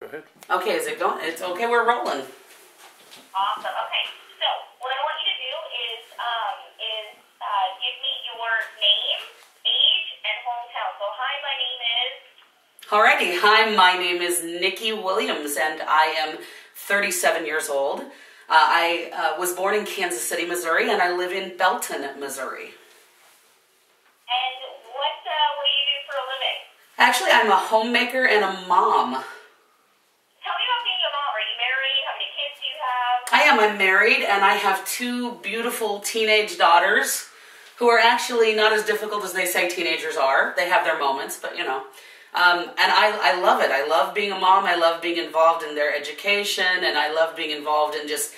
ahead. Okay, is it going? It's okay, we're rolling. Awesome. Okay, so what I want you to do is give me your name, age, and hometown. So hi, my name is... Alrighty, hi, my name is Nikki Williams, and I am 37 years old. I was born in Kansas City, Missouri, and I live in Belton, Missouri. And what do you do for a living? Actually, I'm a homemaker and a mom. Tell me about being a mom. Are you married? How many kids do you have? I am. I'm married, and I have two beautiful teenage daughters who are actually not as difficult as they say teenagers are. They have their moments, but you know. And I love it. I love being a mom. I love being involved in their education, and I love being involved in just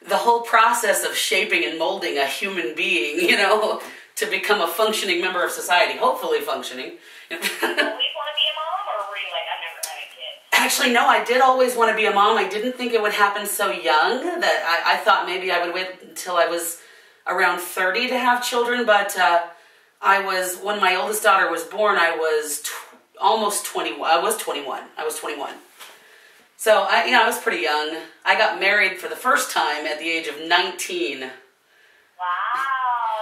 the whole process of shaping and molding a human being, you know, to become a functioning member of society, hopefully functioning. You always want to be a mom, or were you like, I've never had a kid? Actually, no, I did always want to be a mom. I didn't think it would happen so young. That I thought maybe I would wait until I was around 30 to have children, but when my oldest daughter was born, I was almost 21. I was 21. So, I was pretty young. I got married for the first time at the age of 19. Wow,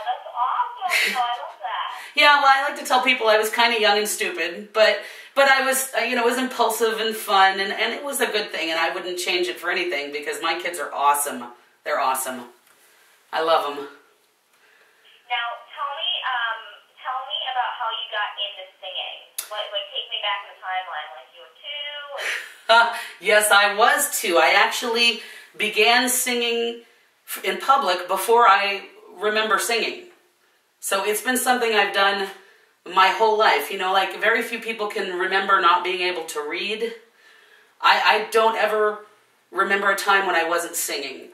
that's awesome. I love that. Yeah, well, I like to tell people I was kind of young and stupid, but I was, was impulsive and fun, and it was a good thing, and I wouldn't change it for anything because my kids are awesome. They're awesome. I love them. Now, tell me about how you got into singing. Like, take me back in the timeline. Like, you were 2? Yes, I was 2. I actually began singing in public before I remember singing. So it's been something I've done my whole life. You know, like very few people can remember not being able to read. I don't ever remember a time when I wasn't singing.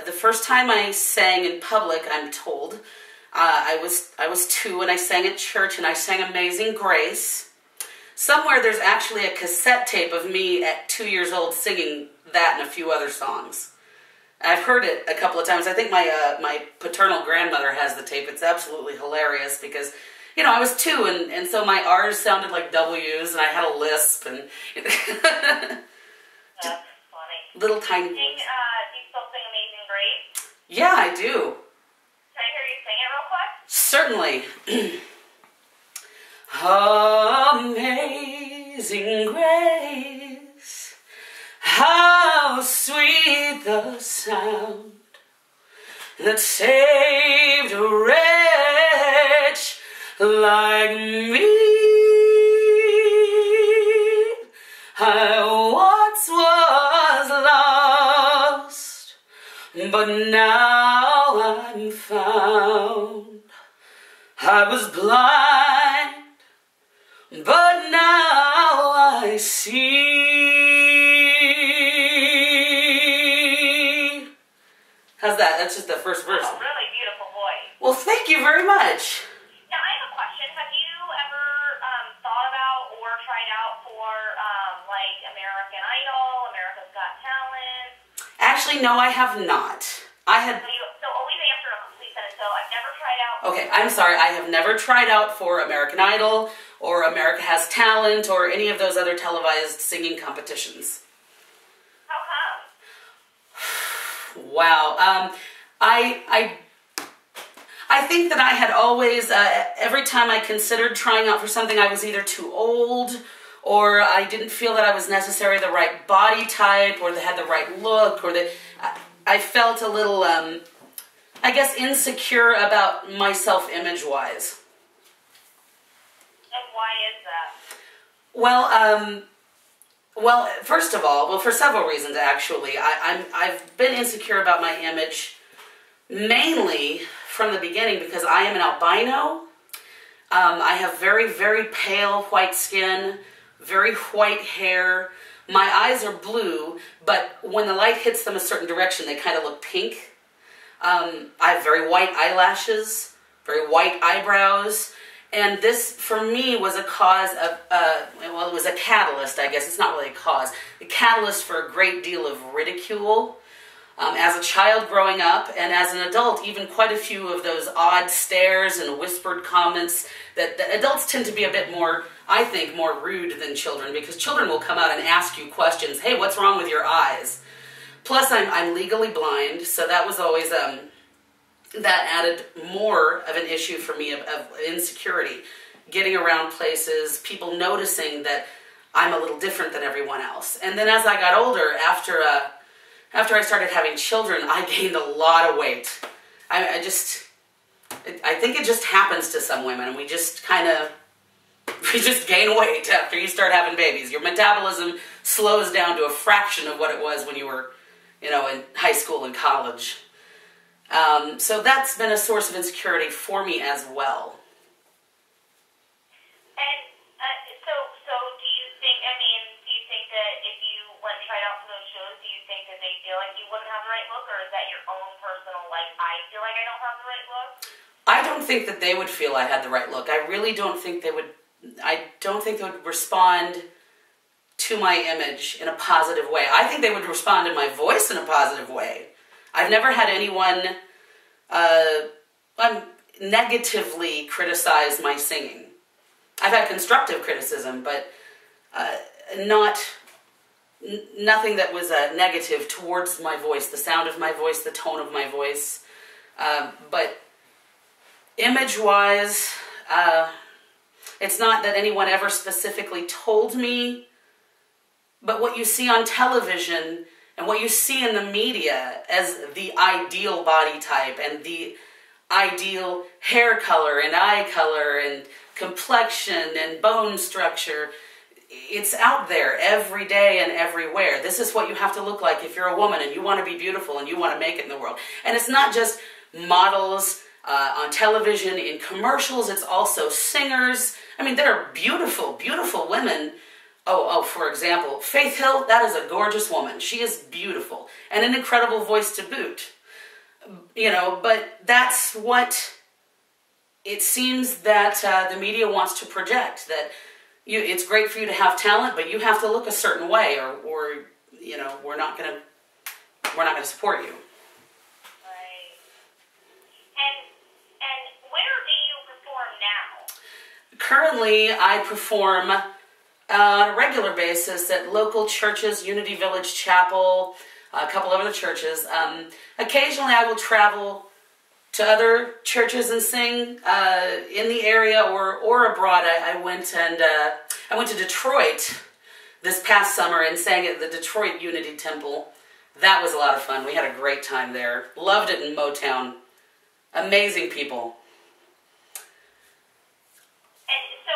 The first time I sang in public, I'm told, I was 2 and I sang at church and I sang Amazing Grace. Somewhere there's actually a cassette tape of me at 2 years old singing that and a few other songs. I've heard it a couple of times. I think my paternal grandmother has the tape. It's absolutely hilarious because, I was 2 and so my R's sounded like W's and I had a lisp and That's funny. Little tiny voice. Do you still sing Amazing Grace? Yeah, I do. Can I hear you sing it real quick? Certainly. Amazing grace, how sweet the sound that saved a wretch like me. I once was lost, but now I'm found. I was blind, but now I see. How's that? That's just the first verse. Oh, really beautiful voice. Well, thank you very much. Now, I have a question. Have you ever thought about or tried out for, like, American Idol, America's Got Talent? Actually, no, I have not. I had... So always answer a complete sentence. So I've never tried out... Okay, I'm sorry. I have never tried out for American Idol or America Has Talent or any of those other televised singing competitions. How come? Wow. I think that I had always, every time I considered trying out for something, I was either too old or I didn't feel that I was necessarily the right body type or that had the right look or that I felt a little, I guess, insecure about myself image-wise. And why is that? Well, first of all, for several reasons actually. I've been insecure about my image mainly from the beginning because I am an albino. I have very, very pale white skin, very white hair. My eyes are blue, but when the light hits them a certain direction, they kind of look pink. I have very white eyelashes, very white eyebrows. And this, for me, was a cause of, well, it was a catalyst, I guess. It's not really a cause. A catalyst for a great deal of ridicule. As a child growing up, and as an adult, even quite a few of those odd stares and whispered comments that adults tend to be a bit more I think, more rude than children, because children will come out and ask you questions. Hey, what's wrong with your eyes? Plus, I'm legally blind, so that was always, that added more of an issue for me of insecurity. Getting around places, people noticing that I'm a little different than everyone else. And then as I got older, after I started having children, I gained a lot of weight. I think it just happens to some women, and we just gain weight after you start having babies. Your metabolism slows down to a fraction of what it was when you were, in high school and college. So that's been a source of insecurity for me as well. So do you think that if you went and tried out for those shows, do you think that they feel like you wouldn't have the right look, or is that your own personal, like, I feel like I don't have the right look? I don't think that they would feel I had the right look. I really don't think they would, respond to my image in a positive way. I think they would respond to my voice in a positive way. I've never had anyone negatively criticize my singing. I've had constructive criticism, but nothing that was negative towards my voice, the sound of my voice, the tone of my voice. But image-wise, it's not that anyone ever specifically told me, but what you see on television and what you see in the media as the ideal body type and the ideal hair color and eye color and complexion and bone structure, it's out there every day and everywhere. This is what you have to look like if you're a woman and you want to be beautiful and you want to make it in the world. And it's not just models on television, in commercials, it's also singers. I mean, there are beautiful, beautiful women. For example, Faith Hill, that is a gorgeous woman. She is beautiful and an incredible voice to boot. But that's what it seems that the media wants to project, that it's great for you to have talent, but you have to look a certain way, or we're not gonna support you. Right. And where do you perform now? Currently, I perform on a regular basis at local churches, Unity Village Chapel, a couple of other churches. Occasionally, I will travel to other churches and sing in the area or abroad. I went to Detroit this past summer and sang at the Detroit Unity Temple. That was a lot of fun. We had a great time there. Loved it in Motown. Amazing people. And so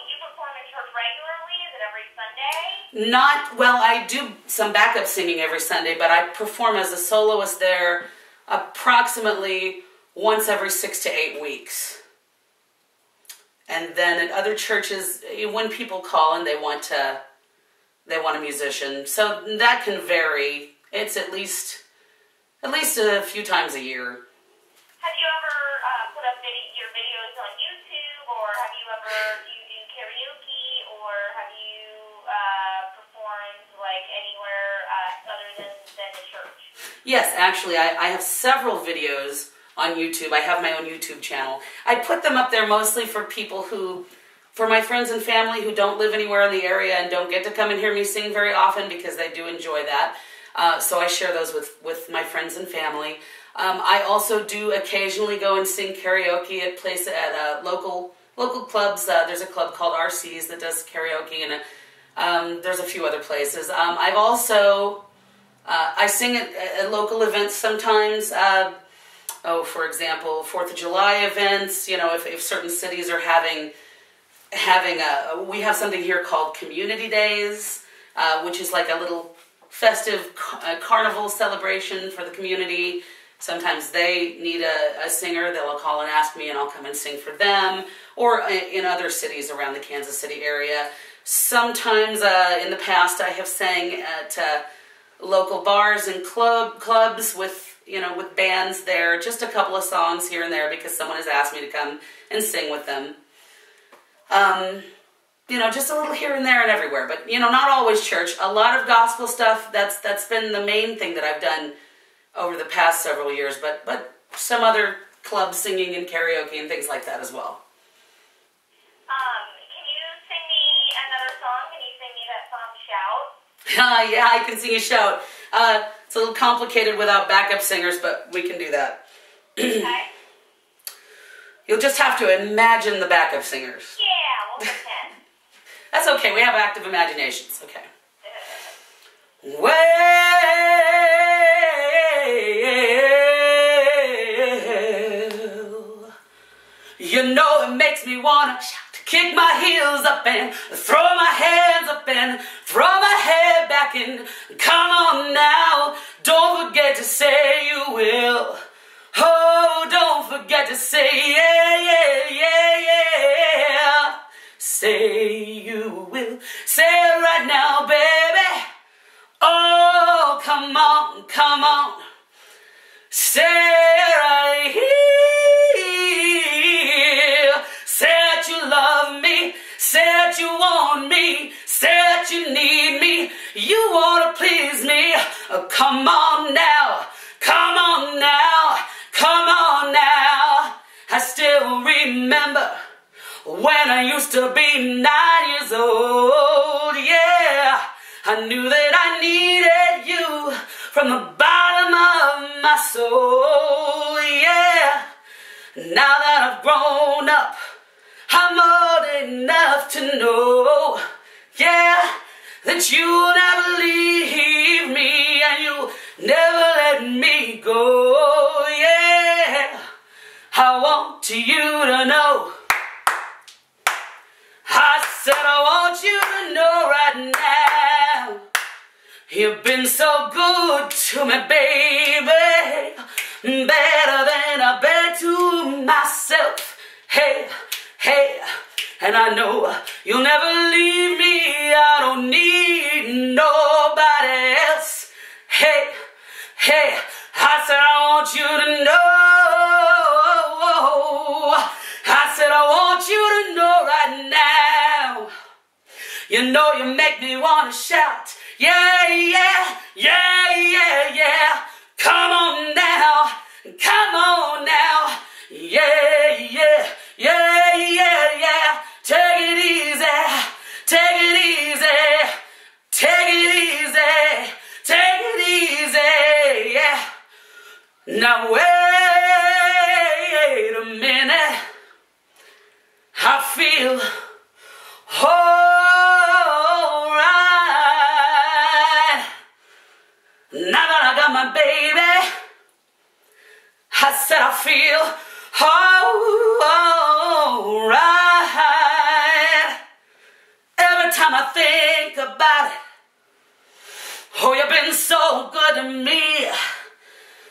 you perform in church regularly? Is it every Sunday? I do some backup singing every Sunday, but I perform as a soloist there approximately once every 6 to 8 weeks. And then at other churches, when people call and they want a musician, so that can vary. It's at least a few times a year. Have you ever put up your videos on YouTube, or have you ever do karaoke, or have you performed like anywhere other than the church? Yes, actually, I have several videos on YouTube. I have my own YouTube channel. I put them up there mostly for my friends and family who don't live anywhere in the area and don't get to come and hear me sing very often, because they do enjoy that. So I share those with my friends and family. I also do occasionally go and sing karaoke at local clubs. There's a club called RC's that does karaoke, and there's a few other places. I've also I sing at local events sometimes. For example, 4th of July events. If certain cities are having we have something here called Community Days, which is like a little festive carnival celebration for the community. Sometimes they need a singer. They'll call and ask me, and I'll come and sing for them. Or in other cities around the Kansas City area. Sometimes in the past I have sang at local bars and clubs with bands there. Just a couple of songs here and there because someone has asked me to come and sing with them. Just a little here and there and everywhere, but not always church. A lot of gospel stuff. That's been the main thing that I've done over the past several years, but some other club singing and karaoke and things like that as well. Can you sing Yeah, I can sing and shout. It's a little complicated without backup singers, but we can do that. Okay. You'll just have to imagine the backup singers. Yeah, we'll pretend. That's okay. We have active imaginations. Okay. Well, you know it makes me wanna shout, kick my heels up and throw my hands up and throw my head back and come on now. Don't forget to say you will. Oh, don't forget to say yeah, yeah, yeah, yeah. Say you will. Say it right now, baby. Oh, come on, come on. Say it right here. Say that you love me. Say that you want me. Say that you need me. You want to please me. Come on now. Come on now. Come on now. I still remember when I used to be 9 years old. Yeah, I knew that I needed you from the bottom of my soul. Yeah, now that I've grown up, I'm old enough to know, yeah, that you'll never leave me and you'll never let me go. Yeah, I want you to know. I said I want you to know right now. You've been so good to me, baby. Better than I've been to myself. Hey, hey, and I know you'll never leave me. I don't need nobody else. Hey, hey, I said I want you to know. I said I want you to know right now. You know you make me want to shout. Yeah, yeah, yeah, yeah, yeah. Come on now, come on now. Yeah, yeah, yeah, yeah, yeah. Take it easy, take it easy, take it easy, take it easy, yeah. Now wait a minute. I feel alright. Now that I got my baby, I said I feel alright. Every time I think about it, oh, you've been so good to me.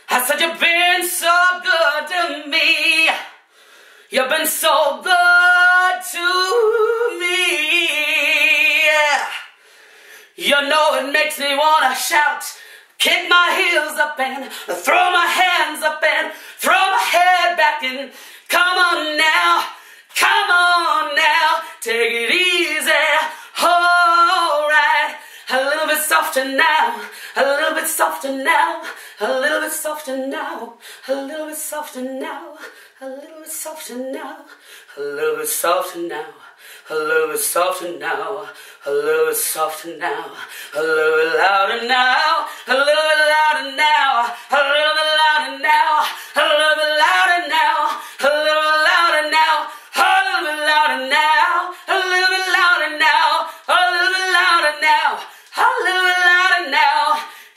I said you've been so good to me. You've been so good to me. Yeah. You know it makes me want to shout, kick my heels up and throw my hands up and throw my head back and come on now, come on now, take it easy, alright, a little bit softer now, a little bit softer now, a little bit softer now, a little bit softer now, a little bit softer now, a little bit softer now, a little bit softer now, a little bit softer now, a little bit louder now, a little bit louder now, a little bit louder now, a little bit louder now, a little bit louder now, a little bit louder now, a little bit louder now, a little bit louder now, a little bit louder now.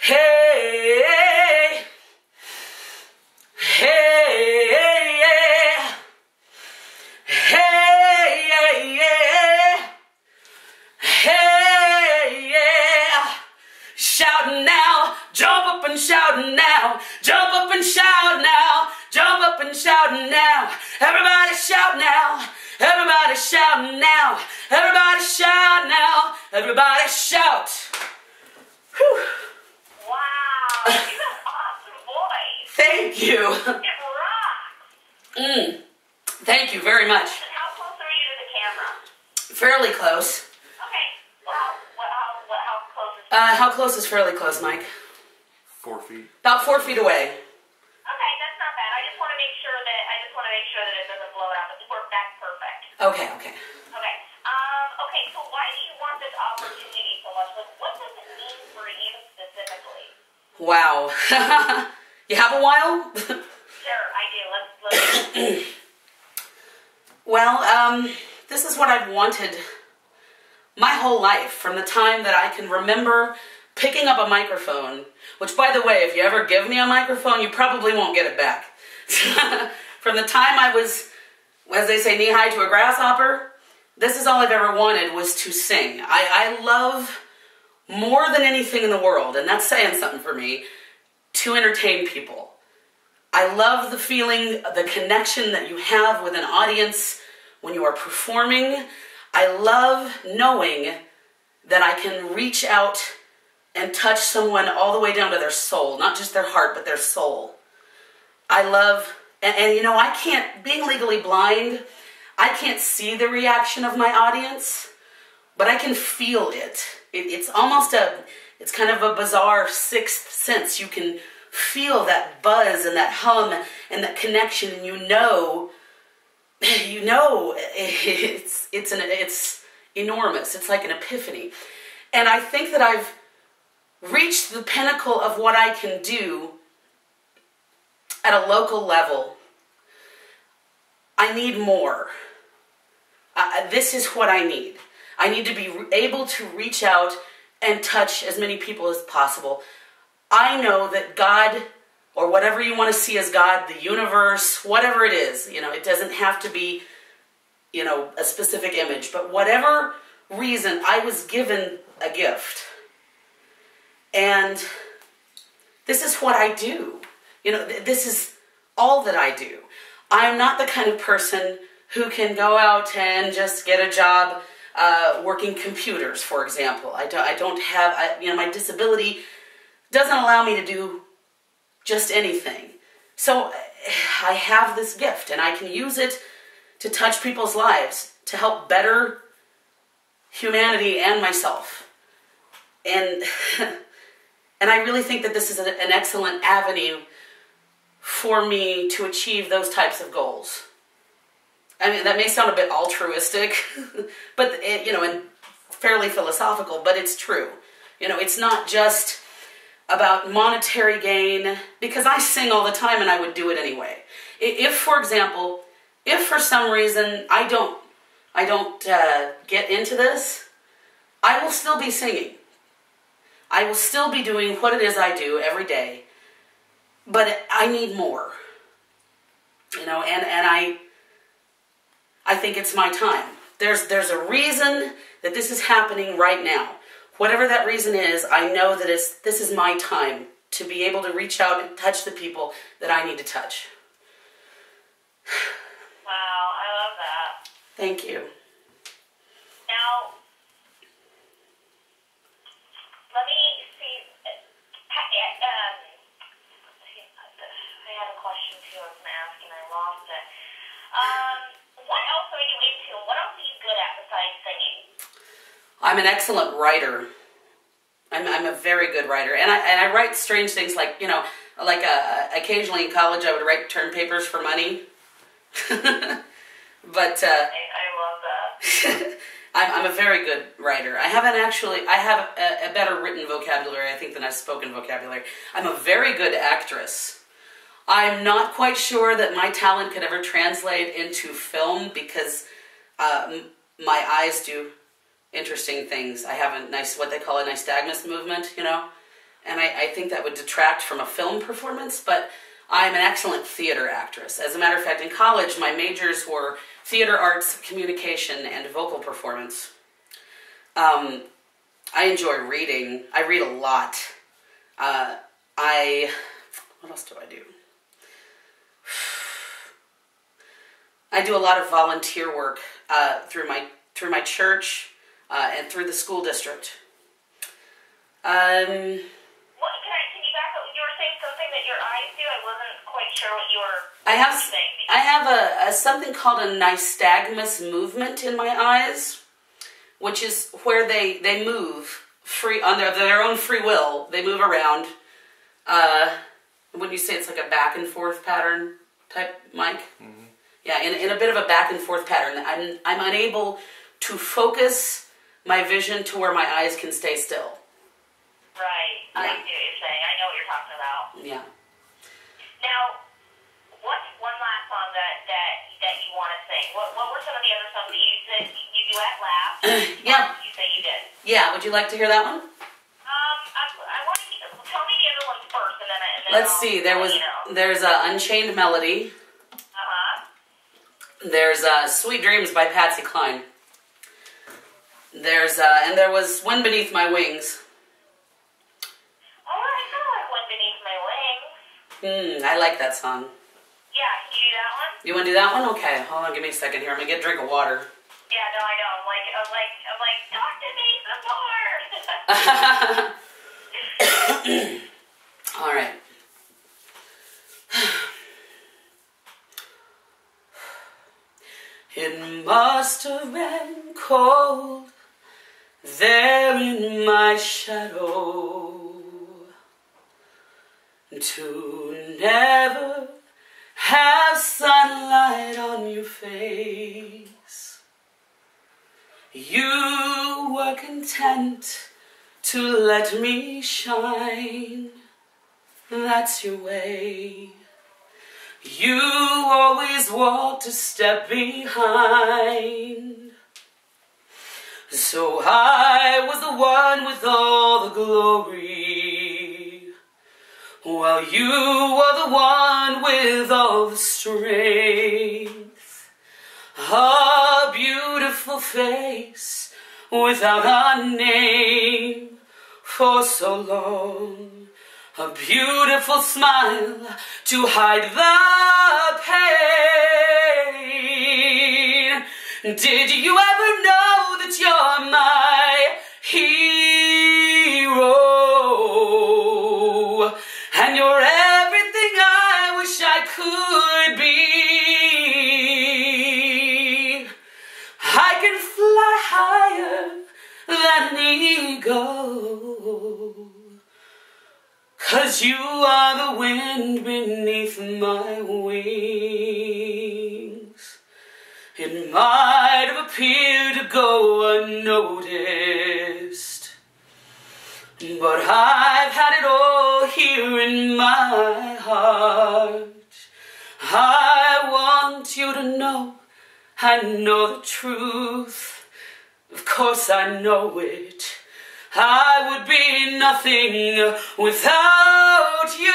Hey, hey, yeah. Hey, yeah, yeah. Hey, yeah. Shout now, jump up and shout now, jump up and shout now, jump up and shout now. Everybody shout now, everybody shout now, everybody shout now, everybody shout. Whew. Wow, you have awesome voice. Thank you. It rocks. Thank you very much. And how close are you to the camera? Fairly close. Okay. Well, how close is How close is fairly close, Mike? 4 feet. About 4 feet away. Okay, that's not bad. I just want to make sure that it doesn't blow out. That's perfect. Okay, okay. Okay. Okay. So why do you want this opportunity so much? Like, what does it mean specifically? Wow. You have a while? Sure, I do. Let's Well, this is what I've wanted my whole life, from the time that I can remember picking up a microphone, which, by the way, if you ever give me a microphone, you probably won't get it back. From the time I was, as they say, knee-high to a grasshopper, this is all I've ever wanted, was to sing. I love, more than anything in the world, and that's saying something for me, to entertain people. I love the feeling, the connection that you have with an audience when you are performing. I love knowing that I can reach out and touch someone all the way down to their soul, not just their heart, but their soul. I love, and you know, I can't, being legally blind, I can't see the reaction of my audience, but I can feel it. It's almost it's kind of a bizarre sixth sense. You can feel that buzz and that hum and that connection, and you know it's enormous. It's like an epiphany. And I think that I've reached the pinnacle of what I can do at a local level. I need more. This is what I need. I need to be able to reach out and touch as many people as possible. I know that God, or whatever you want to see as God, the universe, whatever it is, you know, it doesn't have to be, you know, a specific image, but whatever reason, I was given a gift. And this is what I do. You know, this is all that I do. I'm not the kind of person who can go out and just get a job working computers, for example. I don't have, you know, my disability doesn't allow me to do just anything. So I have this gift, and I can use it to touch people's lives, to help better humanity and myself. And and I really think that this is an excellent avenue for me to achieve those types of goals. I mean, that may sound a bit altruistic, but you know, and fairly philosophical, but it's true. You know, it's not just about monetary gain, because I sing all the time and I would do it anyway. If, for example, if for some reason I don't get into this, I will still be singing. I will still be doing what it is I do every day, but I need more. You know, and I think it's my time. There's a reason that this is happening right now. Whatever that reason is, I know that this is my time to be able to reach out and touch the people that I need to touch. Wow, I love that. Thank you. Now, let me see. I had a question too I was going to ask and I lost it. What else are you into? What else are you good at besides singing? I'm an excellent writer. I'm a very good writer, and I write strange things, like, you know, like occasionally in college I would write term papers for money. But I love that. I'm a very good writer. I have a better written vocabulary, I think, than I've spoken vocabulary. I'm a very good actress. I'm not quite sure that my talent could ever translate into film, because my eyes do interesting things. I have a nice, what they call a nystagmus movement, you know, and I think that would detract from a film performance, but I'm an excellent theater actress. As a matter of fact, in college, my majors were theater arts, communication, and vocal performance. I enjoy reading. I read a lot. What else do I do? I do a lot of volunteer work through my church and through the school district. Can you back up? You were saying something that your eyes do. I wasn't quite sure what you were saying. I have a something called a nystagmus movement in my eyes, which is where they move free on their own free will. They move around. When you say it's like a back and forth pattern type, Mike? Mm-hmm. Yeah, in a bit of a back and forth pattern. I'm unable to focus my vision to where my eyes can stay still. Right. I see what you're saying. I know what you're talking about. Yeah. Now, what's one last song that you want to sing? What were some of the other songs that you said you duet last? Yeah. You say you did. Yeah, would you like to hear that one? I want to tell me the other ones first, and then Let's see. There's Unchained Melody. There's Sweet Dreams by Patsy Cline. There's and there was Wind Beneath My Wings. Oh, I kind of like Wind Beneath My Wings. I like that song. Yeah, can you do that one? You want to do that one? Okay, hold on, give me a second here. I'm gonna get a drink of water. Yeah, no, I know. I'm like, talk to me some more. All right. It must have been cold there in my shadow to never have sunlight on your face. You were content to let me shine. That's your way. You always walked a step behind. So I was the one with all the glory, while you were the one with all the strength. A beautiful face without a name for so long. A beautiful smile to hide the pain. Did you ever know that you're my hero? And you're everything I wish I could be. I can fly higher than an eagle, 'cause you are the wind beneath my wings. It might have appeared to go unnoticed, but I've had it all here in my heart. I want you to know I know the truth. Of course I know it. I would be nothing without you.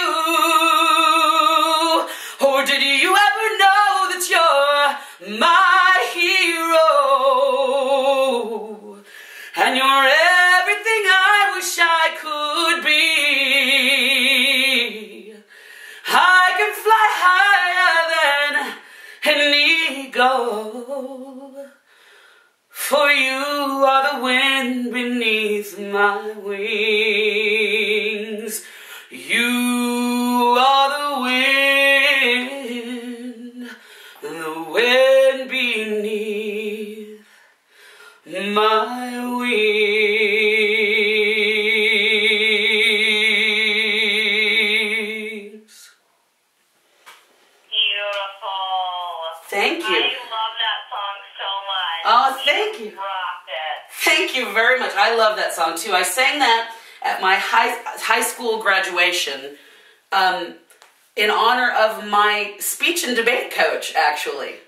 Or did you ever know that you're my hero? And you're everything I wish I could be. I can fly higher than an eagle, for you are the wind beneath my wings. You are the wind beneath my wings. Beautiful. Thank you. I love that song so much. Oh, thank you. Rocked it. Thank you very much. I love that song too. I sang that at my high school graduation in honor of my speech and debate coach, actually.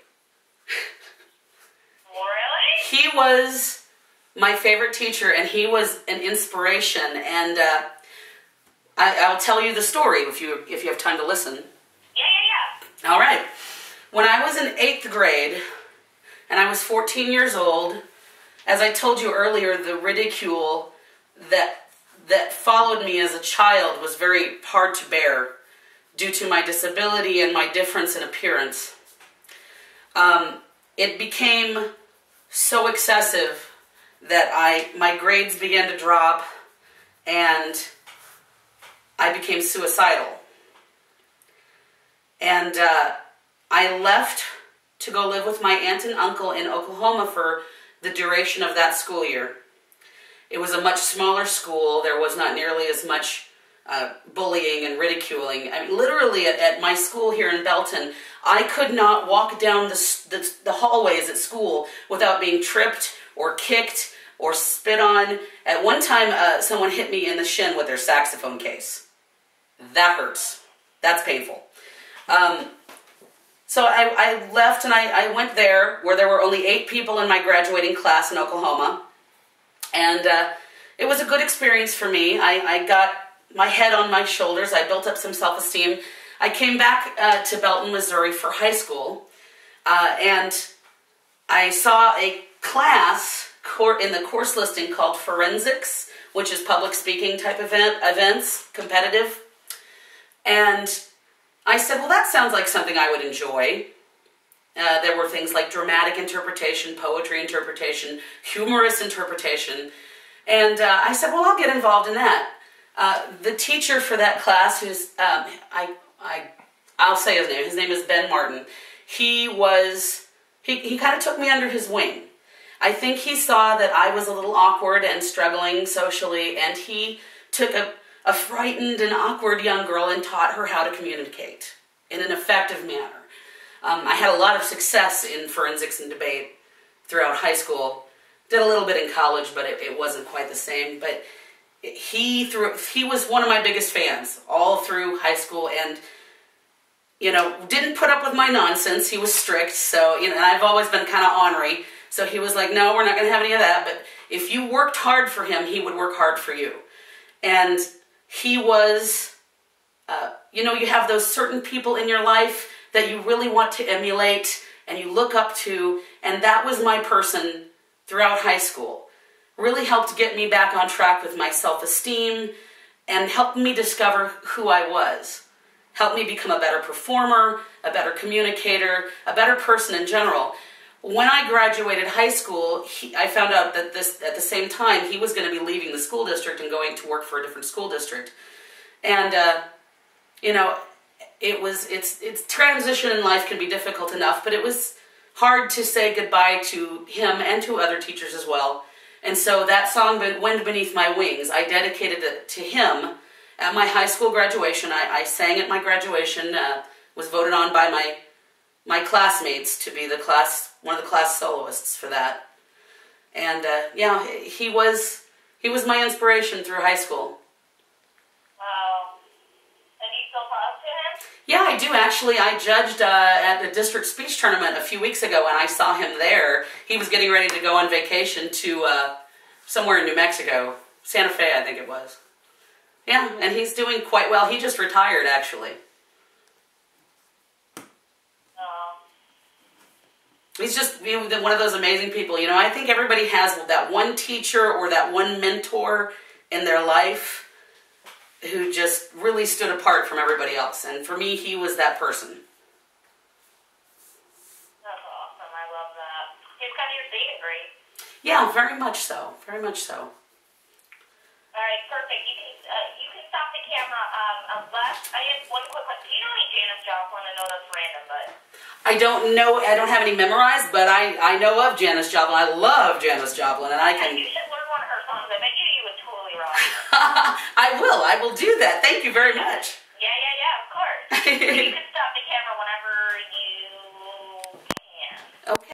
Really? He was my favorite teacher, and he was an inspiration. And I'll tell you the story if you have time to listen. Yeah. All right. When I was in 8th grade, and I was 14 years old, as I told you earlier, the ridicule that followed me as a child was very hard to bear due to my disability and my difference in appearance. It became so excessive that my grades began to drop, and I became suicidal. And I left to go live with my aunt and uncle in Oklahoma for the duration of that school year. It was a much smaller school. There was not nearly as much bullying and ridiculing. I mean, literally at my school here in Belton, I could not walk down the hallways at school without being tripped or kicked or spit on. At one time, someone hit me in the shin with their saxophone case. That hurts. That's painful. So I left and I went there where there were only 8 people in my graduating class in Oklahoma. And it was a good experience for me. I got my head on my shoulders. I built up some self-esteem. I came back to Belton, Missouri for high school. And I saw a class in the course listing called Forensics, which is public speaking type events, competitive. And I said, well, that sounds like something I would enjoy. There were things like dramatic interpretation, poetry interpretation, humorous interpretation. And I said, well, I'll get involved in that. The teacher for that class, who's, I'll say his name. His name is Ben Martin. He kind of took me under his wing. I think he saw that I was a little awkward and struggling socially, and he took a frightened and awkward young girl and taught her how to communicate in an effective manner. I had a lot of success in forensics and debate throughout high school. Did a little bit in college, but it wasn't quite the same. But he was one of my biggest fans all through high school, and didn't put up with my nonsense. He was strict, so and I've always been kind of ornery. So he was like, no, we're not going to have any of that. But if you worked hard for him, he would work hard for you. And he was, you have those certain people in your life that you really want to emulate and you look up to. And that was my person throughout high school. Really helped get me back on track with my self-esteem and helped me discover who I was. Helped me become a better performer, a better communicator, a better person in general. When I graduated high school, I found out that at the same time, he was going to be leaving the school district and going to work for a different school district. And, it's transition in life can be difficult enough, but it was hard to say goodbye to him and to other teachers as well. And so that song, Wind Beneath My Wings, I dedicated it to him at my high school graduation. I sang at my graduation, was voted on by my classmates to be one of the class soloists for that. And he was my inspiration through high school. Wow. And you still talk to him? Yeah, I do actually. I judged at the district speech tournament a few weeks ago, and I saw him there. He was getting ready to go on vacation to somewhere in New Mexico, Santa Fe, I think it was. Yeah, and he's doing quite well. He just retired, actually. He's just one of those amazing people. I think everybody has that one teacher or that one mentor in their life who just really stood apart from everybody else. And for me, he was that person. That's awesome. I love that. He's kind of your saving grace. Yeah, very much so. Very much so. All right, perfect. You can stop the camera. Unless I have one quick question. Do you know any Janis Joplin? I know that's random, but I don't know. I don't have any memorized, but I know of Janis Joplin. I love Janis Joplin, and I can. You should learn one of her songs. I bet you would totally rock. I will do that. Thank you very much. Yeah, of course. You can